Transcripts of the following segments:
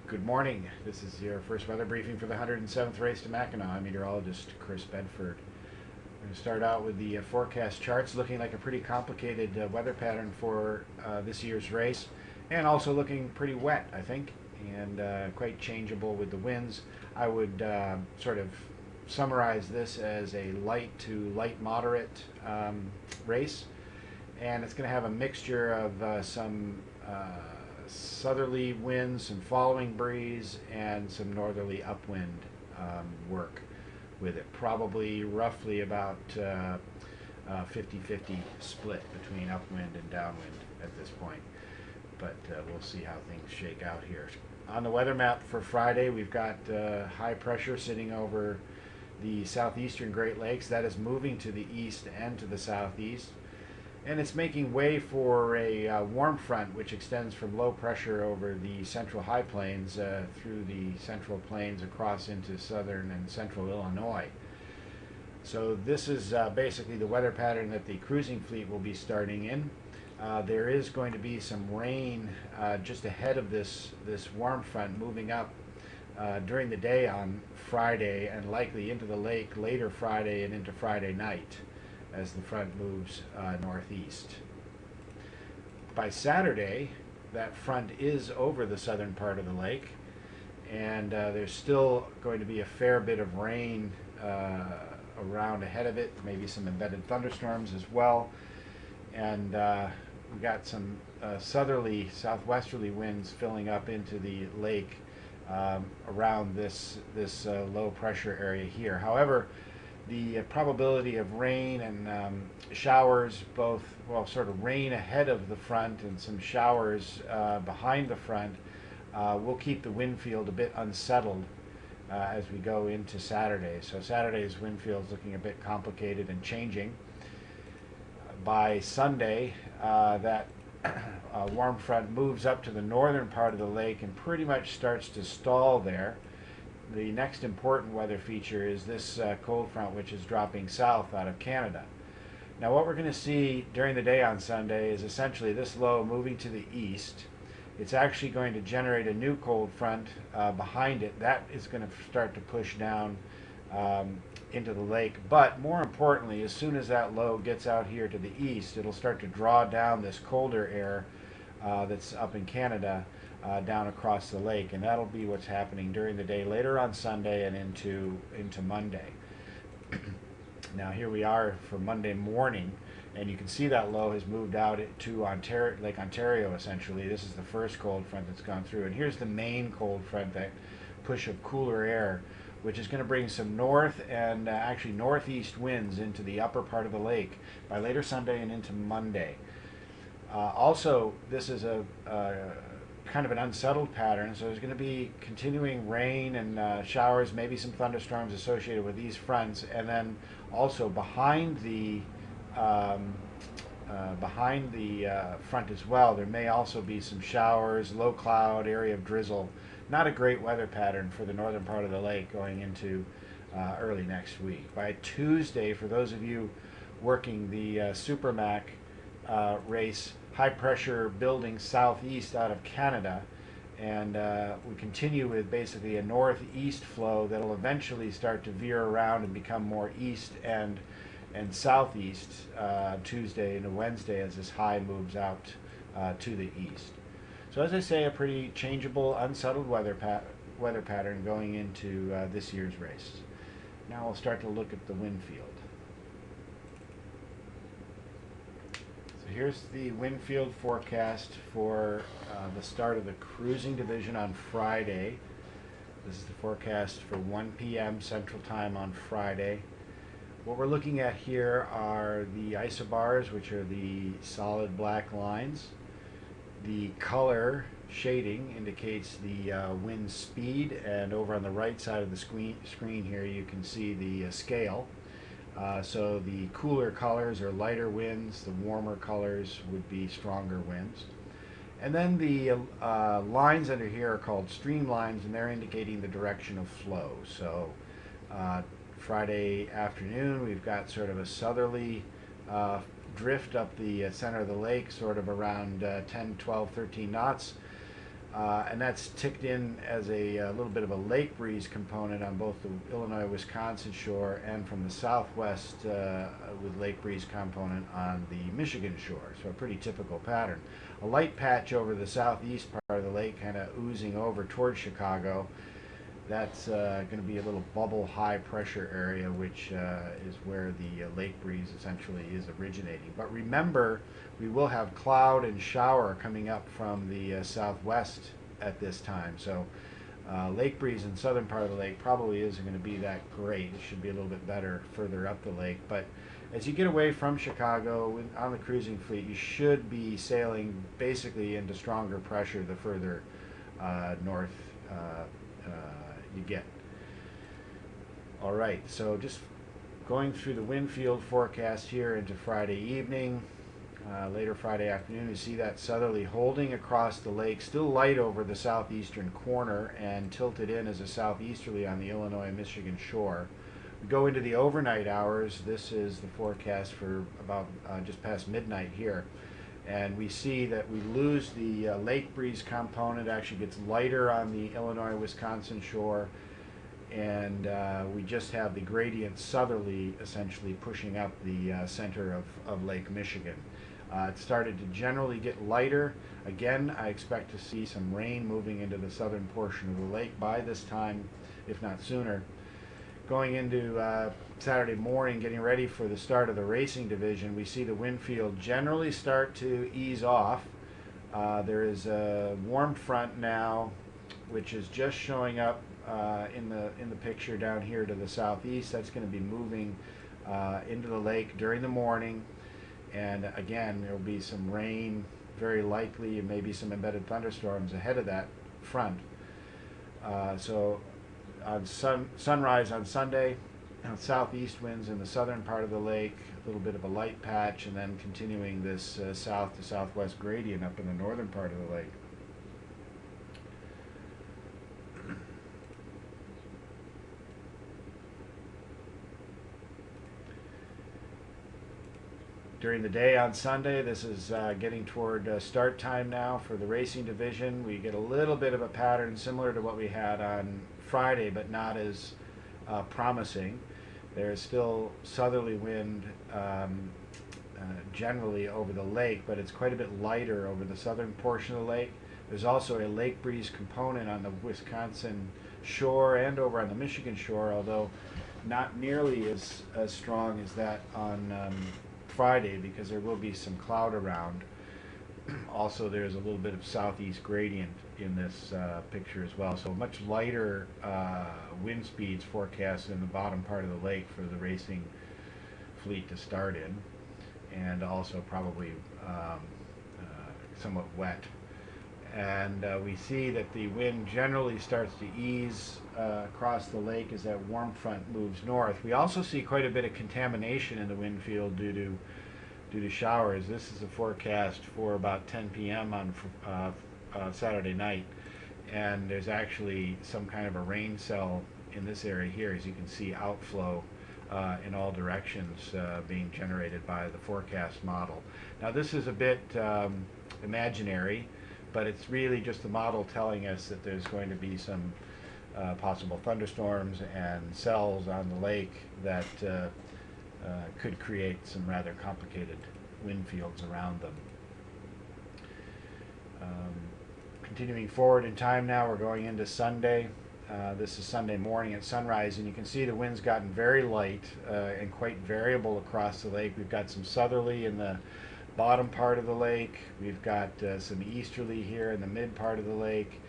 Good morning. This is your first weather briefing for the 107th race to Mackinac. I'm meteorologist Chris Bedford. We're going to start out with the forecast charts, looking like a pretty complicated weather pattern for this year's race, and also looking pretty wet, I think, and quite changeable with the winds. I would sort of summarize this as a light to light moderate race, and it's going to have a mixture of some southerly winds, some following breeze, and some northerly upwind work with it. Probably roughly about 50-50 split between upwind and downwind at this point. But we'll see how things shake out here. On the weather map for Friday, we've got high pressure sitting over the southeastern Great Lakes. That is moving to the east and to the southeast. And it's making way for a warm front which extends from low pressure over the central high plains through the central plains across into southern and central Illinois. So this is basically the weather pattern that the cruising fleet will be starting in. There is going to be some rain just ahead of this warm front moving up during the day on Friday, and likely into the lake later Friday and into Friday night as the front moves northeast. By Saturday, that front is over the southern part of the lake, and there's still going to be a fair bit of rain around ahead of it, maybe some embedded thunderstorms as well. And we've got some southerly, southwesterly winds filling up into the lake around this low pressure area here. However, the probability of rain and showers, both, well, sort of rain ahead of the front and some showers behind the front, will keep the wind field a bit unsettled as we go into Saturday. So Saturday's wind field is looking a bit complicated and changing. By Sunday, that warm front moves up to the northern part of the lake and pretty much starts to stall there. The next important weather feature is this cold front, which is dropping south out of Canada. Now what we're going to see during the day on Sunday is essentially this low moving to the east. It's actually going to generate a new cold front behind it. That is going to start to push down into the lake. But more importantly, as soon as that low gets out here to the east, it'll start to draw down this colder air that's up in Canada down across the lake, and that'll be what's happening during the day later on Sunday and into Monday. Now here we are for Monday morning, and you can see that low has moved out to Lake Ontario essentially. This is the first cold front that's gone through, and here's the main cold front, that push of cooler air, which is going to bring some north and actually northeast winds into the upper part of the lake by later Sunday and into Monday. Also, this is a kind of an unsettled pattern, so there's going to be continuing rain and showers, maybe some thunderstorms associated with these fronts, and then also behind the front as well, there may also be some showers, low cloud, area of drizzle. Not a great weather pattern for the northern part of the lake going into early next week. By Tuesday, for those of you working the Supermac race, high pressure building southeast out of Canada, and we continue with basically a northeast flow that'll eventually start to veer around and become more east and southeast Tuesday into Wednesday as this high moves out to the east. So as I say, a pretty changeable, unsettled weather pattern going into this year's race. Now we'll start to look at the wind field. So here's the wind field forecast for the start of the cruising division on Friday. This is the forecast for 1 p.m. Central Time on Friday. What we're looking at here are the isobars, which are the solid black lines. The color shading indicates the wind speed, and over on the right side of the screen here you can see the scale. So the cooler colors are lighter winds, the warmer colors would be stronger winds. And then the lines under here are called streamlines, and they're indicating the direction of flow. So Friday afternoon we've got sort of a southerly drift up the center of the lake, sort of around 10, 12, 13 knots. And that's ticked in as a little bit of a lake breeze component on both the Illinois-Wisconsin shore and from the southwest with lake breeze component on the Michigan shore. So a pretty typical pattern. A light patch over the southeast part of the lake, kind of oozing over towards Chicago. That's going to be a little bubble high pressure area, which is where the lake breeze essentially is originating. But remember, we will have cloud and shower coming up from the southwest at this time. So lake breeze in the southern part of the lake probably isn't going to be that great. It should be a little bit better further up the lake. But as you get away from Chicago on the cruising fleet, you should be sailing basically into stronger pressure the further north you get. All right, so just going through the wind field forecast here into Friday evening, later Friday afternoon, you see that southerly holding across the lake, still light over the southeastern corner and tilted in as a southeasterly on the Illinois-Michigan shore. We go into the overnight hours. This is the forecast for about just past midnight here. And we see that we lose the lake breeze component, actually gets lighter on the Illinois-Wisconsin shore, and we just have the gradient southerly essentially pushing up the center of Lake Michigan. It started to generally get lighter. Again, I expect to see some rain moving into the southern portion of the lake by this time, if not sooner. Going into Saturday morning, getting ready for the start of the racing division, we see the wind field generally start to ease off. There is a warm front now, which is just showing up in the picture down here to the southeast. That's going to be moving into the lake during the morning, and again there will be some rain, very likely, and maybe some embedded thunderstorms ahead of that front. So on sunrise on Sunday, southeast winds in the southern part of the lake, a little bit of a light patch, and then continuing this south to southwest gradient up in the northern part of the lake. During the day on Sunday, this is getting toward start time now for the racing division. We get a little bit of a pattern similar to what we had on Friday, but not as promising. There is still southerly wind generally over the lake, but it's quite a bit lighter over the southern portion of the lake. There's also a lake breeze component on the Wisconsin shore and over on the Michigan shore, although not nearly as strong as that on Friday, because there will be some cloud around. Also, there's a little bit of southeast gradient in this picture as well, so much lighter wind speeds forecast in the bottom part of the lake for the racing fleet to start in, and also probably somewhat wet. And we see that the wind generally starts to ease across the lake as that warm front moves north. We also see quite a bit of contamination in the wind field due to showers. This is a forecast for about 10 p.m. on Saturday night, and there's actually some kind of a rain cell in this area here, as you can see outflow in all directions being generated by the forecast model. Now this is a bit imaginary, but it's really just the model telling us that there's going to be some possible thunderstorms and cells on the lake that could create some rather complicated wind fields around them. Continuing forward in time now, we're going into Sunday. This is Sunday morning at sunrise, and you can see the wind's gotten very light and quite variable across the lake. We've got some southerly in the bottom part of the lake. We've got some easterly here in the mid part of the lake.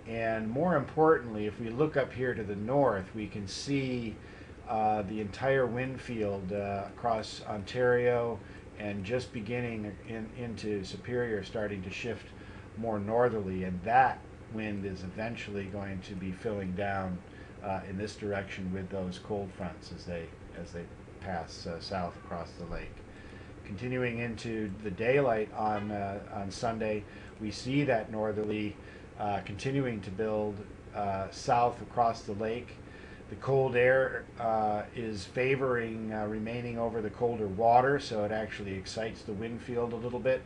And more importantly, if we look up here to the north, we can see the entire wind field across Ontario and just beginning into Superior starting to shift more northerly, and that wind is eventually going to be filling down in this direction with those cold fronts as they pass south across the lake. Continuing into the daylight on Sunday, we see that northerly continuing to build south across the lake. The cold air is favoring remaining over the colder water, so it actually excites the wind field a little bit,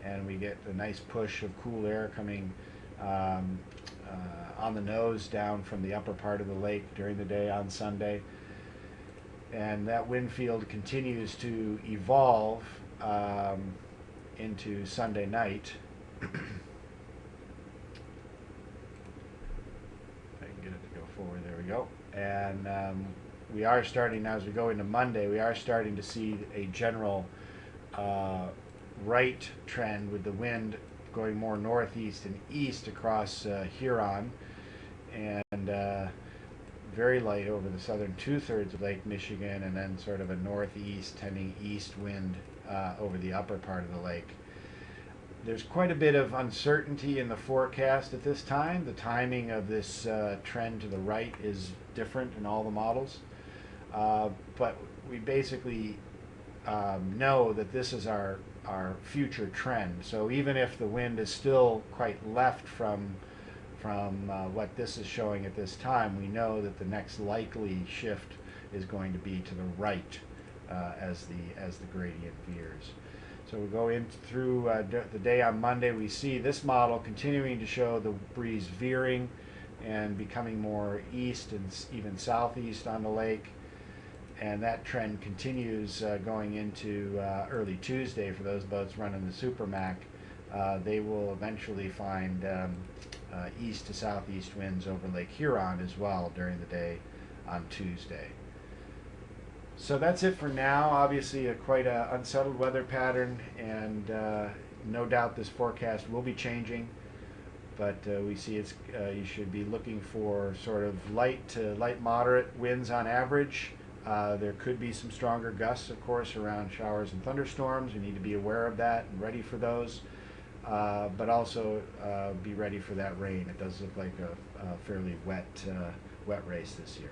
and we get a nice push of cool air coming on the nose down from the upper part of the lake during the day on Sunday. And that wind field continues to evolve into Sunday night. If I can get it to go forward, there we go. And we are starting now, as we go into Monday, we are starting to see a general right trend with the wind going more northeast and east across Huron, and very light over the southern two-thirds of Lake Michigan, and then sort of a northeast tending east wind over the upper part of the lake. There's quite a bit of uncertainty in the forecast at this time. The timing of this trend to the right is different in all the models, but we basically know that this is our future trend. So even if the wind is still quite left from what this is showing at this time, we know that the next likely shift is going to be to the right as the gradient veers. So we go in through the day on Monday. We see this model continuing to show the breeze veering and becoming more east and even southeast on the lake. And that trend continues going into early Tuesday for those boats running the Super Mac. They will eventually find east to southeast winds over Lake Huron as well during the day on Tuesday. So that's it for now. Obviously quite an unsettled weather pattern, and no doubt this forecast will be changing, but we see it's you should be looking for sort of light to light moderate winds on average. There could be some stronger gusts, of course, around showers and thunderstorms. You need to be aware of that and ready for those, but also be ready for that rain. It does look like a fairly wet race this year.